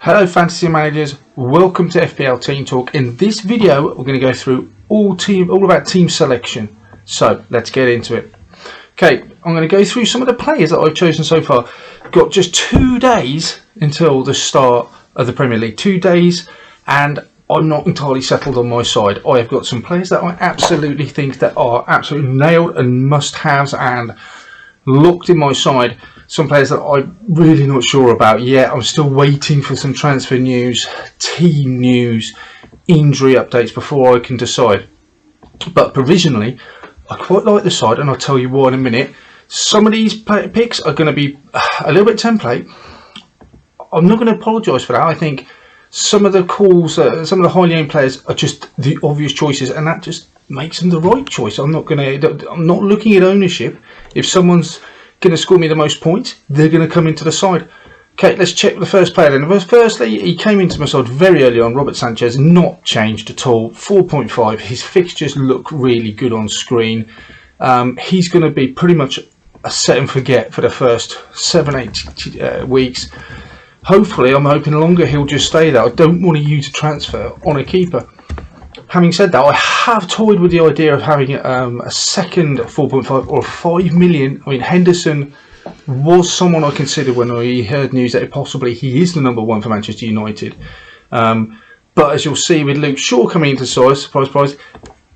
Hello fantasy managers, welcome to FPL Team Talk. In this video we're going to go through all about team selection. So let's get into it. Okay, I'm going to go through some of the players that I've chosen so far. Got just 2 days until the start of the Premier League. 2 days and I'm not entirely settled on my side. I have got some players that I absolutely think that are absolutely nailed and must-haves and locked in my side. Some players that I'm really not sure about yet. I'm still waiting for some transfer news, team news, injury updates before I can decide. But provisionally, I quite like the side, and I'll tell you why in a minute. Some of these picks are going to be a little bit template. I'm not going to apologise for that. I think some of the calls, some of the highly owned players are just the obvious choices, and that just makes them the right choice. I'm not looking at ownership. If someone's going to score me the most points, they're going to come into the side. Okay, let's check the first player then. Firstly, he came into my side very early on. Robert Sanchez, not changed at all. 4.5. His fixtures look really good on screen. He's going to be pretty much a set and forget for the first 7-8 weeks. Hopefully, I'm hoping longer he'll just stay there. I don't want to use a transfer on a keeper. Having said that, I have toyed with the idea of having a second 4.5 or 5 million. I mean, Henderson was someone I considered when I heard news that he is the number one for Manchester United. But as you'll see with Luke Shaw coming into side, surprise,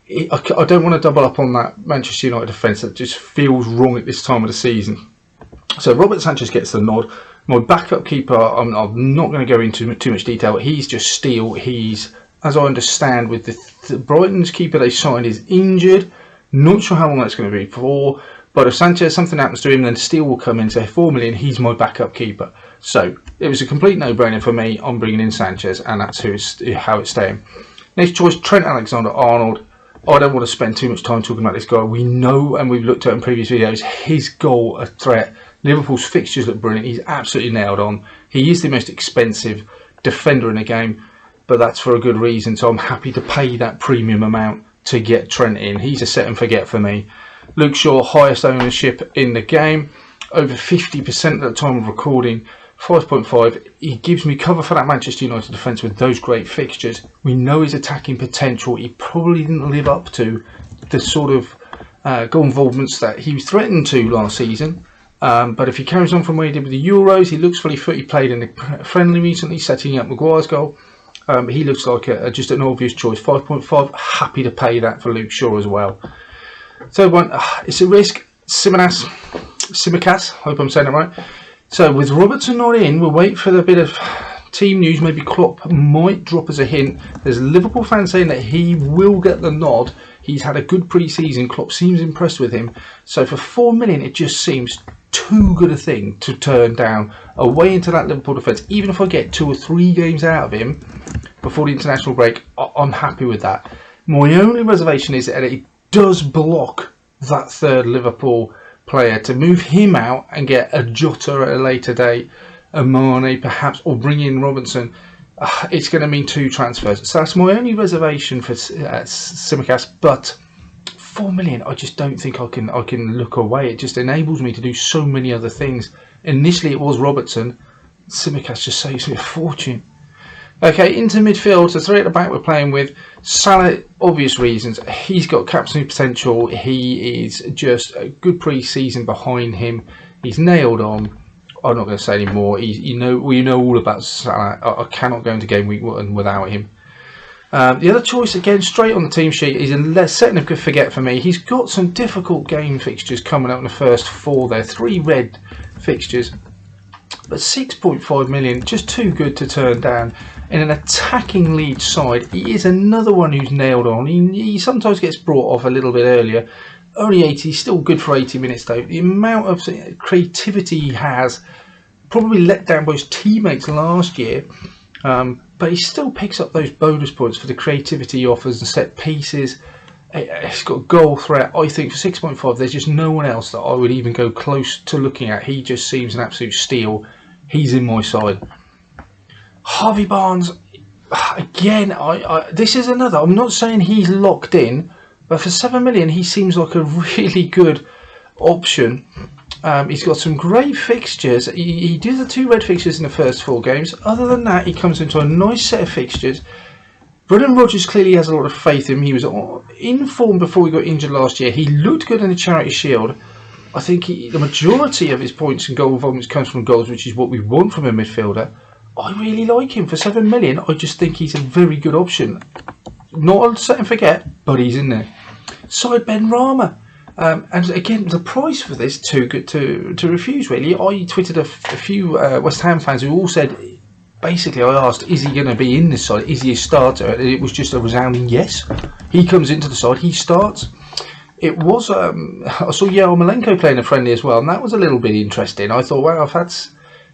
I don't want to double up on that Manchester United defence. That just feels wrong at this time of the season. So Robert Sanchez gets the nod. My backup keeper, I'm not going to go into too much detail. He's just steel. He's, as I understand, with the Brighton's keeper they signed is injured. Not sure how long that's going to be for. But if Sanchez, something happens to him, then Steele will come in, say 4 million. He's my backup keeper. So it was a complete no-brainer for me. I'm bringing in Sanchez, and that's how it's staying. Next choice, Trent Alexander-Arnold. I don't want to spend too much time talking about this guy. We know, and we've looked at in previous videos, his goal a threat. Liverpool's fixtures look brilliant. He's absolutely nailed on. He is the most expensive defender in the game, but that's for a good reason. So I'm happy to pay that premium amount to get Trent in. He's a set and forget for me. Luke Shaw, highest ownership in the game, over 50% at the time of recording, 5.5. He gives me cover for that Manchester United defence with those great fixtures. We know his attacking potential. He probably didn't live up to the sort of goal involvements that he was threatened to last season. But if he carries on from where he did with the Euros, he looks fully fit. He played in the friendly recently, setting up Maguire's goal. He looks like just an obvious choice. 5.5, happy to pay that for Luke Shaw as well. Third one, it's a risk. Tsimikas, hope I'm saying it right. So with Robertson not in, we'll wait for the bit of team news. Maybe Klopp might drop us a hint. There's Liverpool fans saying that he will get the nod. He's had a good pre-season. Klopp seems impressed with him. So for 4 million, it just seems too good a thing to turn down away into that Liverpool defence. Even if I get 2 or 3 games out of him before the international break, I'm happy with that. My only reservation is that it does block that third Liverpool player. To move him out and get a Jota at a later date, a Mane perhaps, or bring in Robinson, it's going to mean 2 transfers. So that's my only reservation for Tsimikas. But 4 million, I just don't think I can look away. It just enables me to do so many other things. Initially it was Robertson. Tsimikas just saves me a fortune. Okay, into midfield, so 3 at the back we're playing with. Salah, obvious reasons. He's got captaincy potential. He is just a good pre-season behind him. He's nailed on. I'm not going to say any more. We know all about Salah. I cannot go into game week 1 without him. The other choice, again, straight on the team sheet, is a setting of good forget for me. He's got some difficult game fixtures coming up in the first 4 there. 3 red fixtures. But 6.5 million, just too good to turn down. In an attacking lead side, he is another one who's nailed on. He sometimes gets brought off a little bit earlier. Only 80, still good for 80 minutes though. The amount of creativity he has, probably let down by his teammates last year. But he still picks up those bonus points for the creativity he offers and set pieces. He's got goal threat. I think for 6.5, there's just no one else that I would even go close to looking at. He just seems an absolute steal. He's in my side. Harvey Barnes, again, this is another. I'm not saying he's locked in, but for 7 million, he seems like a really good option. He's got some great fixtures. He did the 2 red fixtures in the first 4 games. Other than that, he comes into a nice set of fixtures. Brendan Rodgers clearly has a lot of faith in him. He was in form before he got injured last year. He looked good in the Charity Shield. I think the majority of his points and goal volumes comes from goals, which is what we want from a midfielder. I really like him. For 7 million, I just think he's a very good option. Not a set and forget, but he's in there. Side Ben Rama. And again, the price for this too good to refuse, really. I tweeted a few West Ham fans who all said, basically, I asked, is he going to be in this side? Is he a starter? And it was just a resounding yes. He comes into the side, he starts. It was, I saw Yarmolenko playing a friendly as well, and that was a little bit interesting. I thought, wow,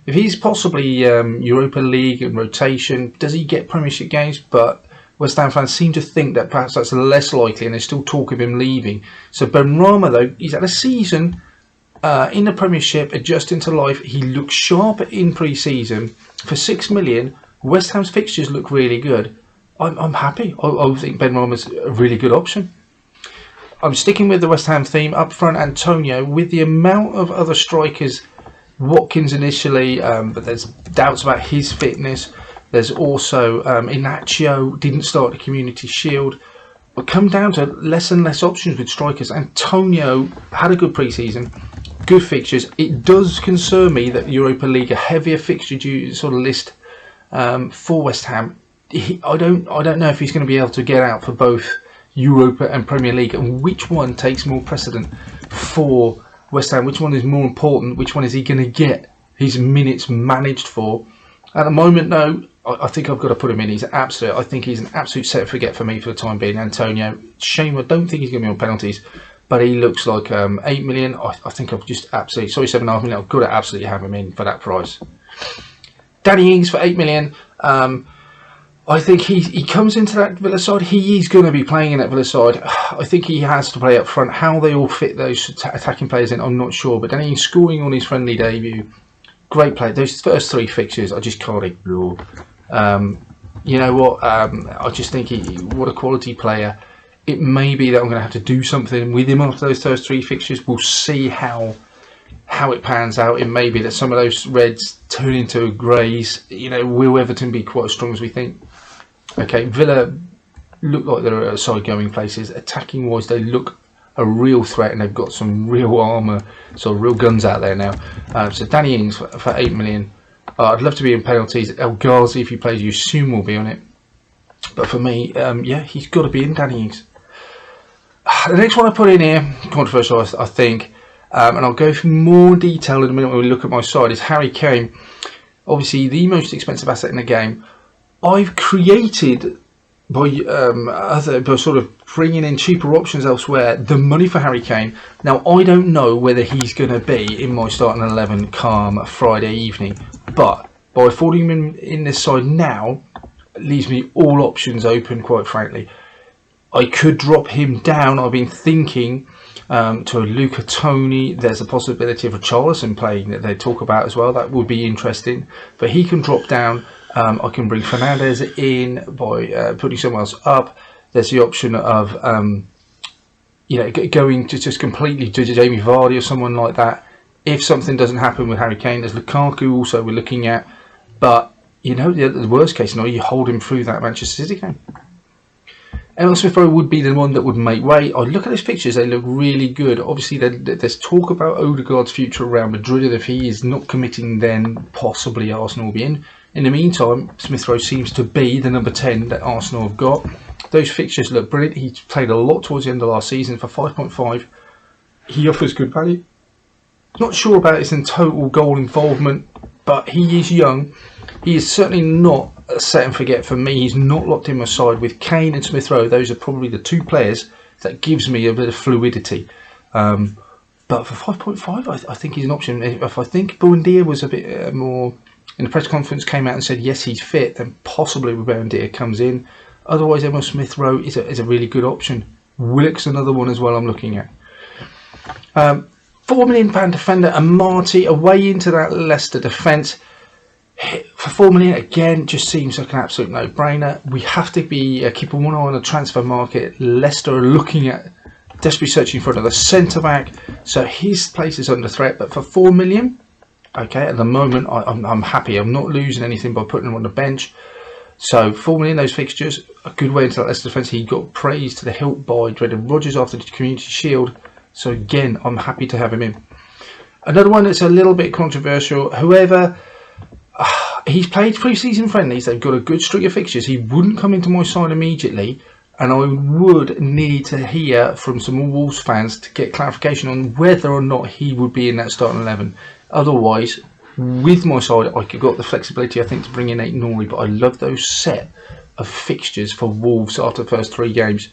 if he's possibly Europa League and rotation, does he get Premiership games? But West Ham fans seem to think that perhaps that's less likely, and there's still talk of him leaving. So Benrahma, though, he's had a season in the Premiership, adjusting to life. He looks sharp in pre-season. For 6 million, West Ham's fixtures look really good. I'm happy. I think Benrahma's a really good option. I'm sticking with the West Ham theme. Up front, Antonio, with the amount of other strikers, Watkins initially, but there's doubts about his fitness. There's also Inacio, didn't start the Community Shield. But come down to less and less options with strikers. Antonio had a good pre-season, good fixtures. It does concern me that Europa League, a heavier fixture sort of list for West Ham. I don't know if he's going to be able to get out for both Europa and Premier League, and which one takes more precedent for West Ham, which one is more important, which one is he going to get his minutes managed for. At the moment, though, I think I've got to put him in. I think he's an absolute set and forget for me for the time being. Antonio, shame, I don't think he's going to be on penalties, but he looks like 8 million. I think I've just absolutely, sorry, 7.5 million, I've got to absolutely have him in for that price. Danny Ings for 8 million. I think he comes into that Villa side. He is going to be playing in that Villa side. I think he has to play up front. How they all fit those attacking players in, I'm not sure. But Danny Ings scoring on his friendly debut, great play. Those first 3 fixtures, I just can't ignore. You know what? I just think what a quality player. It may be that I'm going to have to do something with him after those first 3 fixtures. We'll see how it pans out. It may be that some of those reds turn into greys. You know, will Everton be quite as strong as we think? Okay, Villa look like they're at side going places. Attacking wise, they look a real threat, and they've got some real armour, so real guns out there now. So Danny Ings for 8 million. I'd love to be in penalties. El Ghazi, if he plays, you assume will be on it. But for me, yeah, he's got to be in, Danny Ings. The next one I put in here, controversial, I think, and I'll go through more detail in a minute when we look at my side, is Harry Kane. Obviously, the most expensive asset in the game. I've created, by sort of bringing in cheaper options elsewhere, the money for Harry Kane. Now, I don't know whether he's going to be in my starting 11 come Friday evening, but by affording him in this side now, it leaves me all options open, quite frankly. I could drop him down. I've been thinking to a Luca Toni. There's a possibility of a Charlison playing that they talk about as well. That would be interesting. But he can drop down. I can bring Fernandez in by putting someone else up. There's the option of going to just completely to Jamie Vardy or someone like that. If something doesn't happen with Harry Kane, there's Lukaku also we're looking at. But the worst case scenario, you hold him through that Manchester City game. Emil Smith-Rowe would be the one that would make way. I look at his pictures; they look really good. Obviously, there's talk about Odegaard's future around Madrid, and if he is not committing, then possibly Arsenal will be in. In the meantime, Smith-Rowe seems to be the number 10 that Arsenal have got. Those fixtures look brilliant. He played a lot towards the end of last season for 5.5. He offers good value. Not sure about his total goal involvement, but he is young. He is certainly not a set and forget for me. He's not locked in my side. With Kane and Smith-Rowe, those are probably the 2 players that gives me a bit of fluidity. But for 5.5, I think he's an option. If I think Buendia was a bit more... in the press conference came out and said yes he's fit, then possibly Buendia comes in. Otherwise, Emil Smith-Rowe is a really good option. Willock's another one as well I'm looking at. £4 million defender Amati away into that Leicester defence. For £4 million, again, just seems like an absolute no-brainer. We have to be keeping one eye on the transfer market. Leicester are looking at desperately searching for another centre-back, so his place is under threat. But for 4 million, okay, at the moment I'm happy. I'm not losing anything by putting him on the bench. So 4 million, those fixtures, a good way into that Leicester defence. He got praised to the hilt by Brendan Rodgers after the Community Shield. So again, I'm happy to have him in. Another one that's a little bit controversial. Whoever, he's played pre-season friendlies. They've got a good streak of fixtures. He wouldn't come into my side immediately. And I would need to hear from some more Wolves fans to get clarification on whether or not he would be in that starting 11. Otherwise, with my side, I could got the flexibility, I think, to bring in Aït-Nouri. But I love those set of fixtures for Wolves after the first 3 games.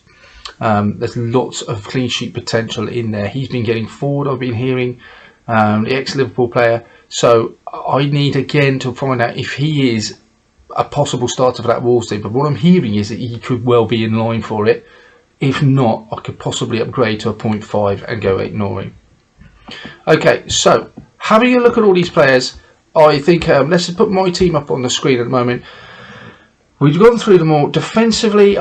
There's lots of clean sheet potential in there. He's been getting forward, I've been hearing, the ex-Liverpool player. So I need again to find out if he is a possible starter for that Wolves team. But what I'm hearing is that he could well be in line for it. If not, I could possibly upgrade to a 0.5 and go Aït-Nouri. Okay, so having a look at all these players, I think let's just put my team up on the screen at the moment. We've gone through them all. Defensively,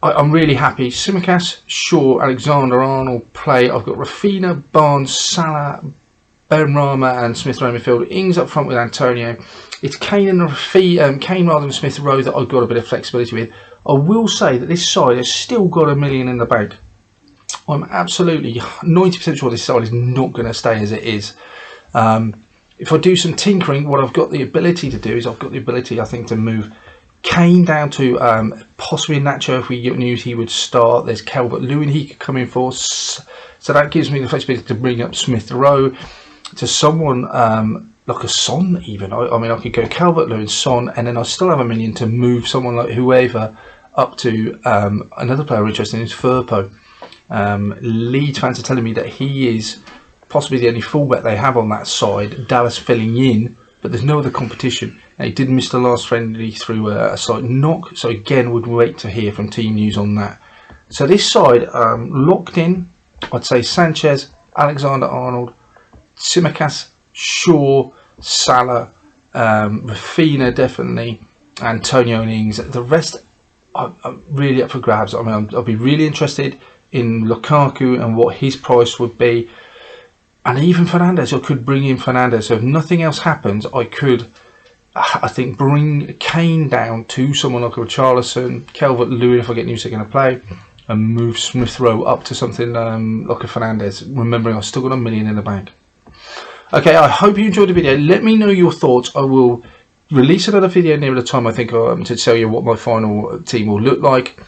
I'm really happy. Tsimikas, Shaw, Alexander-Arnold play. I've got Rafinha, Barnes, Salah, Benrahma and Smith Rowe midfield. Ings up front with Antonio. It's Kane and Kane rather than Smith Rowe that I've got a bit of flexibility with. I will say that this side has still got $1 million in the bank. I'm absolutely 90% sure this side is not going to stay as it is. If I do some tinkering, what I've got the ability to do is I've got the ability, I think, to move Kane down to possibly Nacho if we get news he would start. There's Calvert-Lewin he could come in for. So that gives me the flexibility to bring up Smith Rowe to someone like a Son even. I mean, I could go Calvert-Lewin, Son, and then I still have $1 million to move someone like whoever up to another player interested in is Firpo. Leeds fans are telling me that he is possibly the only fullback they have on that side. Dallas filling in, but there's no other competition. And he did miss the last friendly through a slight knock, so again would wait to hear from team news on that. So this side locked in, I'd say Sanchez, Alexander-Arnold, Tsimikas, Shaw, Salah, Rafinha definitely, Antonio and Ings. The rest are really up for grabs. I mean, I'll be really interested in Lukaku and what his price would be, and even Fernandes. I could bring in Fernandes. So if nothing else happens, I could, I think, bring Kane down to someone like a Richarlison, Calvert-Lewin if I get news they're going to play, and move Smith Rowe up to something like a Fernandes. Remembering I've still got $1 million in the bank. Okay, I hope you enjoyed the video. Let me know your thoughts. I will release another video near the time, I think, to tell you what my final team will look like.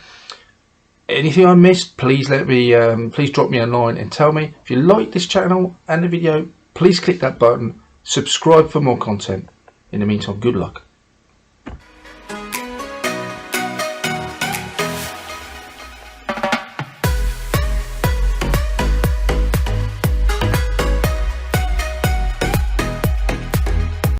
Anything I missed, please let me, please drop me a line and tell me. If you like this channel and the video, please click that button. Subscribe for more content. In the meantime, good luck.